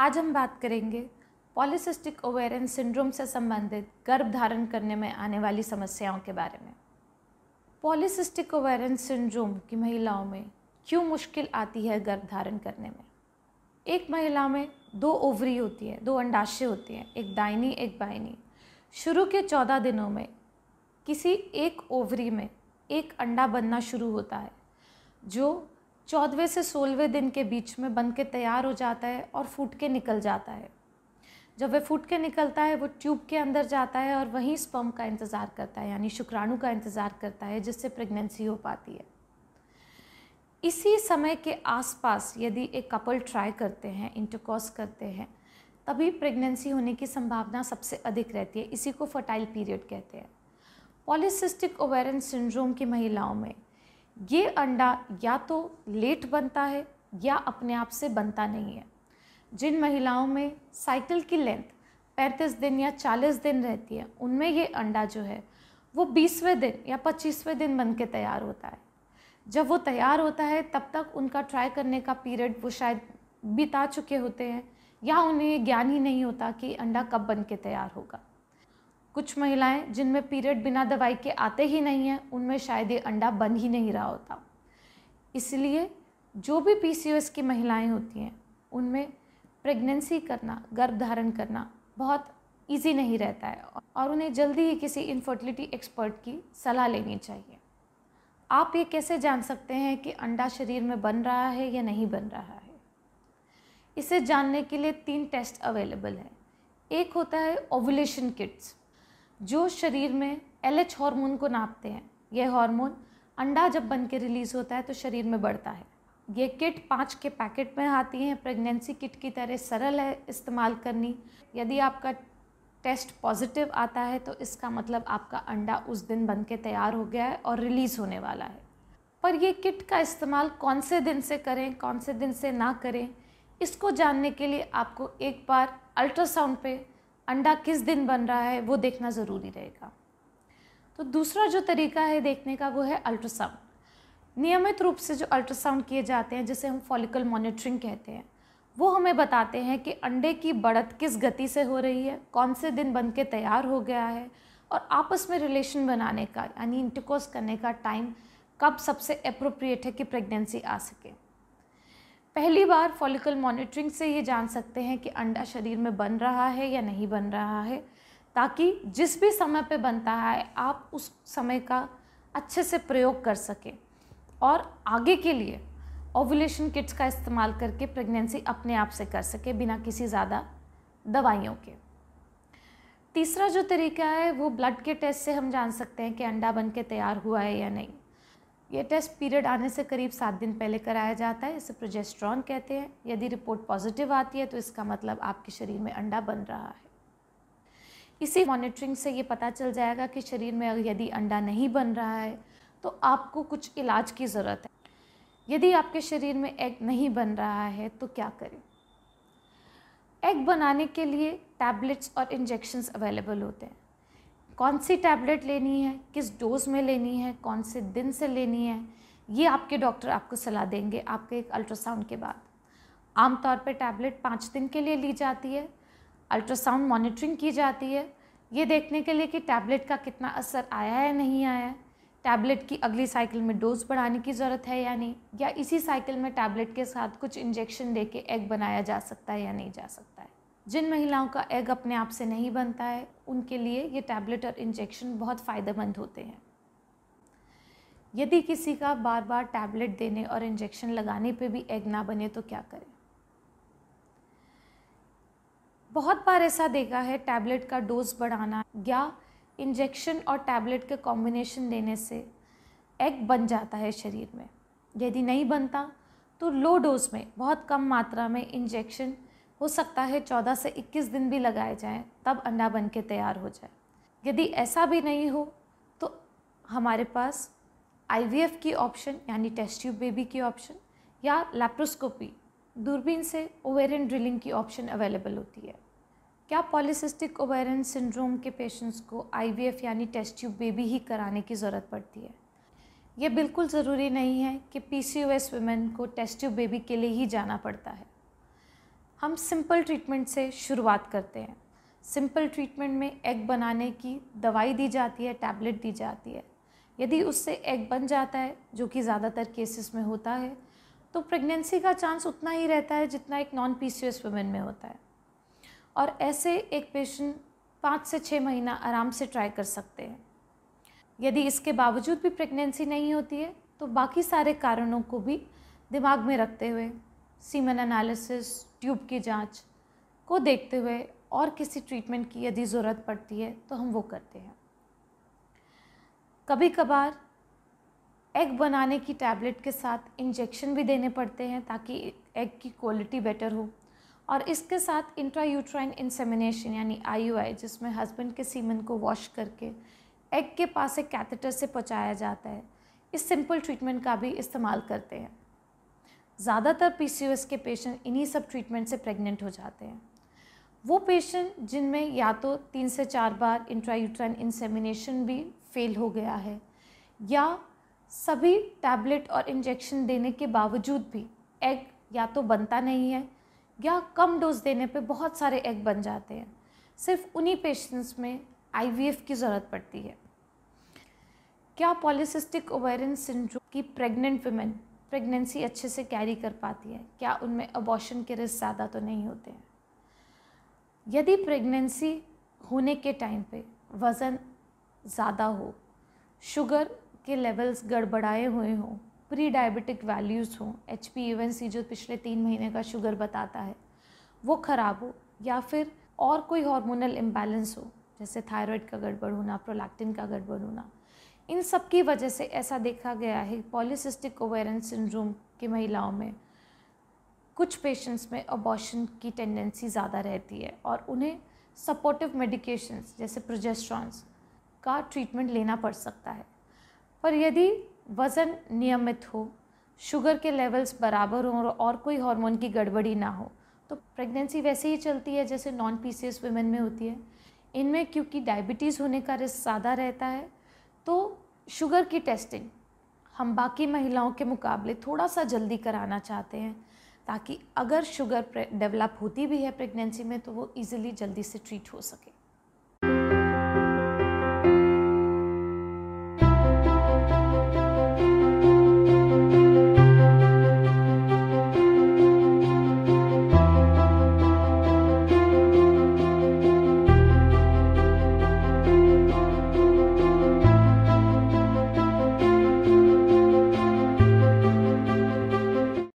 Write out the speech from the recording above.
आज हम बात करेंगे पॉलीसिस्टिक ओवेरियन सिंड्रोम से संबंधित गर्भ धारण करने में आने वाली समस्याओं के बारे में। पॉलीसिस्टिक ओवेरियन सिंड्रोम की महिलाओं में क्यों मुश्किल आती है गर्भ धारण करने में। एक महिला में 2 ओवरी होती है, 2 अंडाशय होती हैं, एक दाहिनी एक बाहिनी। शुरू के 14 दिनों में किसी एक ओवरी में एक अंडा बनना शुरू होता है, जो 14वें से 16वें दिन के बीच में बन के तैयार हो जाता है और फूट के निकल जाता है। जब वह फूट के निकलता है वो ट्यूब के अंदर जाता है और वहीं स्पर्म का इंतज़ार करता है, यानी शुक्राणु का इंतज़ार करता है, जिससे प्रेगनेंसी हो पाती है। इसी समय के आसपास यदि एक कपल ट्राई करते हैं, इंटरकॉर्स करते हैं, तभी प्रेगनेंसी होने की संभावना सबसे अधिक रहती है। इसी को फर्टाइल पीरियड कहते हैं। पॉलीसिस्टिक ओवेरियन सिंड्रोम की महिलाओं में ये अंडा या तो लेट बनता है या अपने आप से बनता नहीं है। जिन महिलाओं में साइकिल की लेंथ 35 दिन या 40 दिन रहती है, उनमें ये अंडा जो है वो 20वें दिन या 25वें दिन बन के तैयार होता है। जब वो तैयार होता है तब तक उनका ट्राई करने का पीरियड वो शायद बिता चुके होते हैं, या उन्हें ज्ञान ही नहीं होता कि अंडा कब बन के तैयार होगा। कुछ महिलाएं जिनमें पीरियड बिना दवाई के आते ही नहीं हैं, उनमें शायद ये अंडा बन ही नहीं रहा होता। इसलिए जो भी पीसीओएस की महिलाएं होती हैं, उनमें प्रेगनेंसी करना, गर्भ धारण करना बहुत इजी नहीं रहता है और उन्हें जल्दी ही किसी इनफर्टिलिटी एक्सपर्ट की सलाह लेनी चाहिए। आप ये कैसे जान सकते हैं कि अंडा शरीर में बन रहा है या नहीं बन रहा है? इसे जानने के लिए 3 टेस्ट अवेलेबल हैं। एक होता है ओव्यूलेशन किट्स, जो शरीर में LH हार्मोन को नापते हैं। यह हार्मोन अंडा जब बन के रिलीज़ होता है तो शरीर में बढ़ता है। ये किट 5 के पैकेट में आती हैं। प्रेगनेंसी किट की तरह सरल है इस्तेमाल करनी। यदि आपका टेस्ट पॉजिटिव आता है तो इसका मतलब आपका अंडा उस दिन बन के तैयार हो गया है और रिलीज़ होने वाला है। पर ये किट का इस्तेमाल कौन से दिन से करें, कौन से दिन से ना करें, इसको जानने के लिए आपको एक बार अल्ट्रासाउंड पे अंडा किस दिन बन रहा है वो देखना ज़रूरी रहेगा। तो दूसरा जो तरीका है देखने का वो है अल्ट्रासाउंड। नियमित रूप से जो अल्ट्रासाउंड किए जाते हैं, जिसे हम फॉलिकल मॉनिटरिंग कहते हैं, वो हमें बताते हैं कि अंडे की बढ़त किस गति से हो रही है, कौन से दिन बन के तैयार हो गया है और आपस में रिलेशन बनाने का यानी इंटरकोर्स करने का टाइम कब सबसे एप्रोप्रिएट है कि प्रेगनेंसी आ सके। पहली बार फॉलिकल मॉनिटरिंग से ये जान सकते हैं कि अंडा शरीर में बन रहा है या नहीं बन रहा है, ताकि जिस भी समय पे बनता है आप उस समय का अच्छे से प्रयोग कर सकें और आगे के लिए ओव्यूलेशन किट्स का इस्तेमाल करके प्रेगनेंसी अपने आप से कर सके बिना किसी ज़्यादा दवाइयों के। तीसरा जो तरीका है वो ब्लड के टेस्ट से हम जान सकते हैं कि अंडा बन के तैयार हुआ है या नहीं। ये टेस्ट पीरियड आने से करीब 7 दिन पहले कराया जाता है। इसे प्रोजेस्टेरॉन कहते हैं। यदि रिपोर्ट पॉजिटिव आती है तो इसका मतलब आपके शरीर में अंडा बन रहा है। इसी मॉनिटरिंग से ये पता चल जाएगा कि शरीर में यदि अंडा नहीं बन रहा है तो आपको कुछ इलाज की ज़रूरत है। यदि आपके शरीर में एग नहीं बन रहा है तो क्या करें? एग बनाने के लिए टैबलेट्स और इंजेक्शंस अवेलेबल होते हैं। कौन सी टैबलेट लेनी है, किस डोज में लेनी है, कौन से दिन से लेनी है, ये आपके डॉक्टर आपको सलाह देंगे आपके एक अल्ट्रासाउंड के बाद। आमतौर पर टैबलेट 5 दिन के लिए ली जाती है। अल्ट्रासाउंड मॉनिटरिंग की जाती है ये देखने के लिए कि टैबलेट का कितना असर आया है नहीं आया है, टैबलेट की अगली साइकिल में डोज बढ़ाने की ज़रूरत है या नहीं, या इसी साइकिल में टैबलेट के साथ कुछ इंजेक्शन देके एग बनाया जा सकता है या नहीं जा सकता है। जिन महिलाओं का एग अपने आप से नहीं बनता है उनके लिए ये टैबलेट और इंजेक्शन बहुत फ़ायदेमंद होते हैं। यदि किसी का बार बार टैबलेट देने और इंजेक्शन लगाने पे भी एग ना बने तो क्या करें? बहुत बार ऐसा देखा है टैबलेट का डोज बढ़ाना या इंजेक्शन और टैबलेट के कॉम्बिनेशन देने से एग बन जाता है शरीर में। यदि नहीं बनता तो लो डोज में बहुत कम मात्रा में इंजेक्शन हो सकता है 14 से 21 दिन भी लगाए जाएं, तब अंडा बन के तैयार हो जाए। यदि ऐसा भी नहीं हो तो हमारे पास IVF की ऑप्शन यानी टेस्ट ट्यूब बेबी की ऑप्शन या लैप्रोस्कोपी दूरबीन से ओवेरियन ड्रिलिंग की ऑप्शन अवेलेबल होती है। क्या पॉलीसिस्टिक ओवेरियन सिंड्रोम के पेशेंट्स को IVF यानी टेस्ट ट्यूब बेबी ही कराने की ज़रूरत पड़ती है? ये बिल्कुल ज़रूरी नहीं है कि PCOS वुमेन को टेस्ट ट्यूब बेबी के लिए ही जाना पड़ता है। हम सिंपल ट्रीटमेंट से शुरुआत करते हैं। सिंपल ट्रीटमेंट में एग बनाने की दवाई दी जाती है, टैबलेट दी जाती है। यदि उससे एग बन जाता है, जो कि ज़्यादातर केसेस में होता है, तो प्रेगनेंसी का चांस उतना ही रहता है जितना एक नॉन पीसीओएस वुमेन में होता है। और ऐसे एक पेशेंट 5 से 6 महीना आराम से ट्राई कर सकते हैं। यदि इसके बावजूद भी प्रेगनेंसी नहीं होती है, तो बाकी सारे कारणों को भी दिमाग में रखते हुए सीमेन एनालिसिस, ट्यूब की जांच को देखते हुए और किसी ट्रीटमेंट की यदि ज़रूरत पड़ती है तो हम वो करते हैं। कभी कभार एग बनाने की टैबलेट के साथ इंजेक्शन भी देने पड़ते हैं ताकि एग की क्वालिटी बेटर हो। और इसके साथ इंट्रायूट्राइन इंसेमिनेशन यानी IUI, जिसमें हस्बैंड के सीमेन को वॉश करके एग के पास एक कैथेटर से पहुंचाया जाता है, इस सिंपल ट्रीटमेंट का भी इस्तेमाल करते हैं। ज़्यादातर PCOS के पेशेंट इन्हीं सब ट्रीटमेंट से प्रेग्नेंट हो जाते हैं। वो पेशेंट जिनमें या तो 3 से 4 बार इंट्रायूट्राइन इंसेमिनेशन भी फेल हो गया है, या सभी टैबलेट और इंजेक्शन देने के बावजूद भी एग या तो बनता नहीं है, या कम डोज देने पे बहुत सारे एग बन जाते हैं, सिर्फ उन्हीं पेशेंट्स में IVF की ज़रूरत पड़ती है। क्या पॉलीसिस्टिक ओवेरियन सिंड्रोम की प्रेग्नेंट वुमेन प्रेगनेंसी अच्छे से कैरी कर पाती है? क्या उनमें अबॉर्शन के रिस्क ज़्यादा तो नहीं होते हैं? यदि प्रेगनेंसी होने के टाइम पे वज़न ज़्यादा हो, शुगर के लेवल्स गड़बड़ाए हुए हों, प्री डायबिटिक वैल्यूज़ हों, HbA1c जो पिछले 3 महीने का शुगर बताता है वो ख़राब हो, या फिर और कोई हार्मोनल इम्बैलेंस हो, जैसे थायराइड का गड़बड़ होना, प्रोलैक्टिन का गड़बड़ होना, इन सब की वजह से ऐसा देखा गया है पॉलीसिस्टिक ओवेरियन सिंड्रोम की महिलाओं में कुछ पेशेंट्स में अबॉर्शन की टेंडेंसी ज़्यादा रहती है और उन्हें सपोर्टिव मेडिकेशंस जैसे प्रोजेस्टेरॉन्स का ट्रीटमेंट लेना पड़ सकता है। पर यदि वज़न नियमित हो, शुगर के लेवल्स बराबर हों और कोई हार्मोन की गड़बड़ी ना हो, तो प्रेगनेंसी वैसे ही चलती है जैसे नॉन PCOS वुमेन में होती है। इनमें क्योंकि डायबिटीज़ होने का रिस्क ज़्यादा रहता है, तो शुगर की टेस्टिंग हम बाकी महिलाओं के मुकाबले थोड़ा सा जल्दी कराना चाहते हैं, ताकि अगर शुगर डेवलप होती भी है प्रेगनेंसी में तो वो इजीली जल्दी से ट्रीट हो सके।